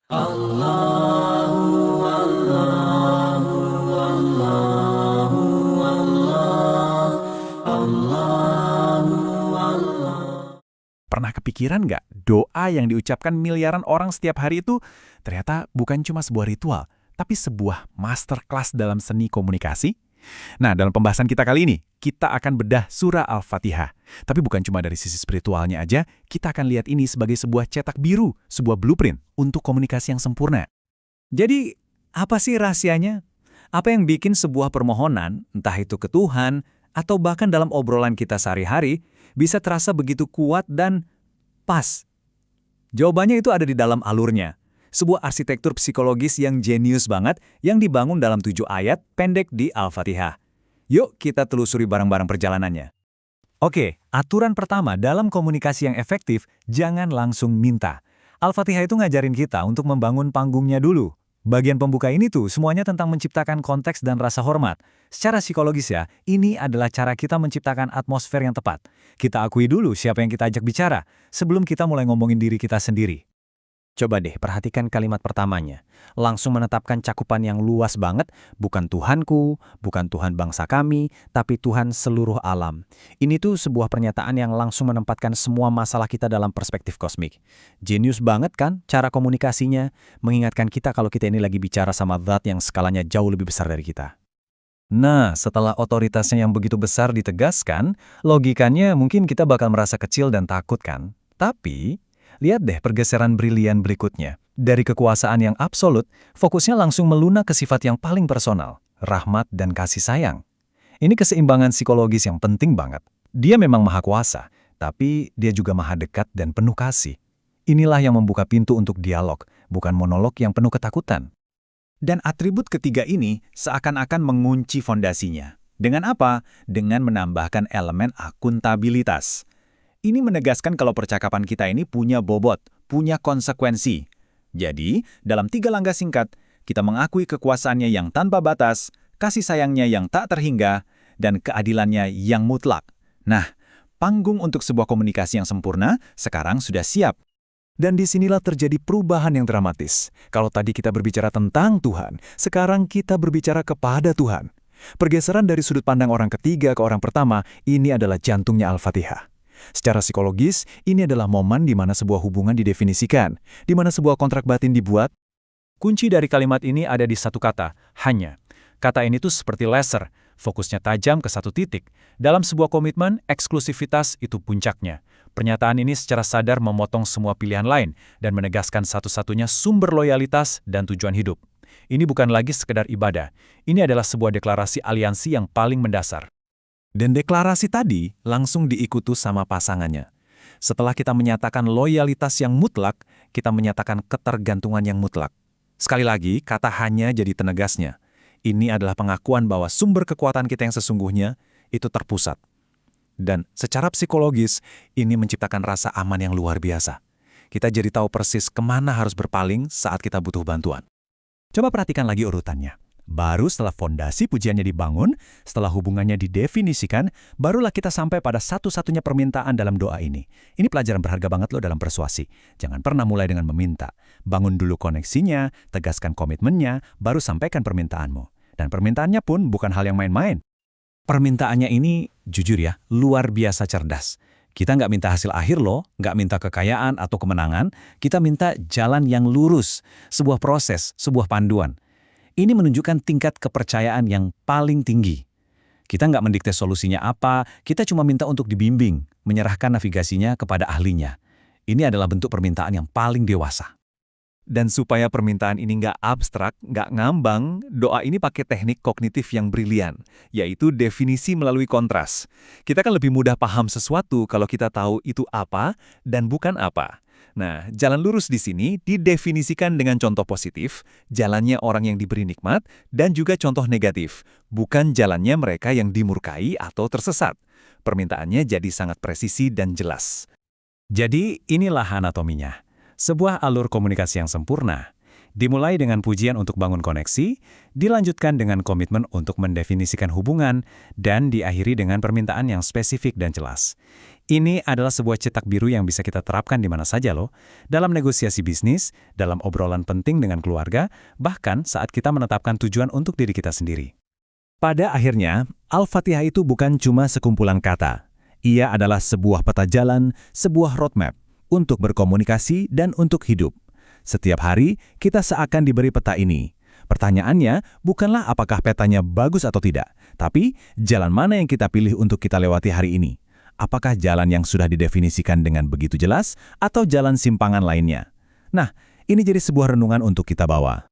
Allahu Allahu Allahu Allah Allahu Allah. Pernah kepikiran nggak, doa yang diucapkan miliaran orang setiap hari itu ternyata bukan cuma sebuah ritual, tapi sebuah masterclass dalam seni komunikasi? Nah, dalam pembahasan kita kali ini, kita akan bedah surah Al-Fatihah. Tapi bukan cuma dari sisi spiritualnya aja, kita akan lihat ini sebagai sebuah cetak biru, sebuah blueprint untuk komunikasi yang sempurna. Jadi, apa sih rahasianya? Apa yang bikin sebuah permohonan, entah itu ke Tuhan, atau bahkan dalam obrolan kita sehari-hari, bisa terasa begitu kuat dan pas? Jawabannya itu ada di dalam alurnya. Sebuah arsitektur psikologis yang jenius banget yang dibangun dalam 7 ayat pendek di Al-Fatihah. Yuk kita telusuri bareng-bareng perjalanannya. Oke, aturan pertama dalam komunikasi yang efektif, jangan langsung minta. Al-Fatihah itu ngajarin kita untuk membangun panggungnya dulu. Bagian pembuka ini tuh semuanya tentang menciptakan konteks dan rasa hormat. Secara psikologis ya, ini adalah cara kita menciptakan atmosfer yang tepat. Kita akui dulu siapa yang kita ajak bicara, sebelum kita mulai ngomongin diri kita sendiri. Coba deh perhatikan kalimat pertamanya. Langsung menetapkan cakupan yang luas banget, bukan Tuhanku, bukan Tuhan bangsa kami, tapi Tuhan seluruh alam. Ini tuh sebuah pernyataan yang langsung menempatkan semua masalah kita dalam perspektif kosmik. Jenius banget kan cara komunikasinya, mengingatkan kita kalau kita ini lagi bicara sama zat yang skalanya jauh lebih besar dari kita. Nah, setelah otoritasnya yang begitu besar ditegaskan, logikanya mungkin kita bakal merasa kecil dan takut kan? Tapi lihat deh pergeseran brilian berikutnya. Dari kekuasaan yang absolut, fokusnya langsung melunak ke sifat yang paling personal, rahmat dan kasih sayang. Ini keseimbangan psikologis yang penting banget. Dia memang maha kuasa, tapi dia juga maha dekat dan penuh kasih. Inilah yang membuka pintu untuk dialog, bukan monolog yang penuh ketakutan. Dan atribut ketiga ini seakan-akan mengunci fondasinya. Dengan apa? Dengan menambahkan elemen akuntabilitas. Ini menegaskan kalau percakapan kita ini punya bobot, punya konsekuensi. Jadi, dalam 3 langkah singkat, kita mengakui kekuasaannya yang tanpa batas, kasih sayangnya yang tak terhingga, dan keadilannya yang mutlak. Nah, panggung untuk sebuah komunikasi yang sempurna sekarang sudah siap. Dan disinilah terjadi perubahan yang dramatis. Kalau tadi kita berbicara tentang Tuhan, sekarang kita berbicara kepada Tuhan. Pergeseran dari sudut pandang orang ketiga ke orang pertama, ini adalah jantungnya Al-Fatihah. Secara psikologis, ini adalah momen di mana sebuah hubungan didefinisikan, di mana sebuah kontrak batin dibuat. Kunci dari kalimat ini ada di satu kata, hanya. Kata ini tuh seperti laser, fokusnya tajam ke satu titik. Dalam sebuah komitmen, eksklusivitas itu puncaknya. Pernyataan ini secara sadar memotong semua pilihan lain dan menegaskan satu-satunya sumber loyalitas dan tujuan hidup. Ini bukan lagi sekedar ibadah, ini adalah sebuah deklarasi aliansi yang paling mendasar. Dan deklarasi tadi langsung diikuti sama pasangannya. Setelah kita menyatakan loyalitas yang mutlak, kita menyatakan ketergantungan yang mutlak. Sekali lagi, kata hanya jadi penegasnya. Ini adalah pengakuan bahwa sumber kekuatan kita yang sesungguhnya itu terpusat. Dan secara psikologis, ini menciptakan rasa aman yang luar biasa. Kita jadi tahu persis kemana harus berpaling saat kita butuh bantuan. Coba perhatikan lagi urutannya. Baru setelah fondasi pujiannya dibangun, setelah hubungannya didefinisikan, barulah kita sampai pada satu-satunya permintaan dalam doa ini. Ini pelajaran berharga banget loh dalam persuasi. Jangan pernah mulai dengan meminta. Bangun dulu koneksinya, tegaskan komitmennya, baru sampaikan permintaanmu. Dan permintaannya pun bukan hal yang main-main. Permintaannya ini, jujur ya, luar biasa cerdas. Kita nggak minta hasil akhir loh, nggak minta kekayaan atau kemenangan, kita minta jalan yang lurus, sebuah proses, sebuah panduan. Ini menunjukkan tingkat kepercayaan yang paling tinggi. Kita nggak mendikte solusinya apa, kita cuma minta untuk dibimbing, menyerahkan navigasinya kepada ahlinya. Ini adalah bentuk permintaan yang paling dewasa. Dan supaya permintaan ini nggak abstrak, nggak ngambang, doa ini pakai teknik kognitif yang brilian, yaitu definisi melalui kontras. Kita kan lebih mudah paham sesuatu kalau kita tahu itu apa dan bukan apa. Nah, jalan lurus di sini didefinisikan dengan contoh positif, jalannya orang yang diberi nikmat, dan juga contoh negatif, bukan jalannya mereka yang dimurkai atau tersesat. Permintaannya jadi sangat presisi dan jelas. Jadi, inilah anatominya. Sebuah alur komunikasi yang sempurna. Dimulai dengan pujian untuk bangun koneksi, dilanjutkan dengan komitmen untuk mendefinisikan hubungan, dan diakhiri dengan permintaan yang spesifik dan jelas. Ini adalah sebuah cetak biru yang bisa kita terapkan di mana saja loh, dalam negosiasi bisnis, dalam obrolan penting dengan keluarga, bahkan saat kita menetapkan tujuan untuk diri kita sendiri. Pada akhirnya, Al-Fatihah itu bukan cuma sekumpulan kata. Ia adalah sebuah peta jalan, sebuah roadmap untuk berkomunikasi dan untuk hidup. Setiap hari, kita seakan diberi peta ini. Pertanyaannya bukanlah apakah petanya bagus atau tidak, tapi jalan mana yang kita pilih untuk kita lewati hari ini. Apakah jalan yang sudah didefinisikan dengan begitu jelas atau jalan simpangan lainnya? Nah, ini jadi sebuah renungan untuk kita bawa.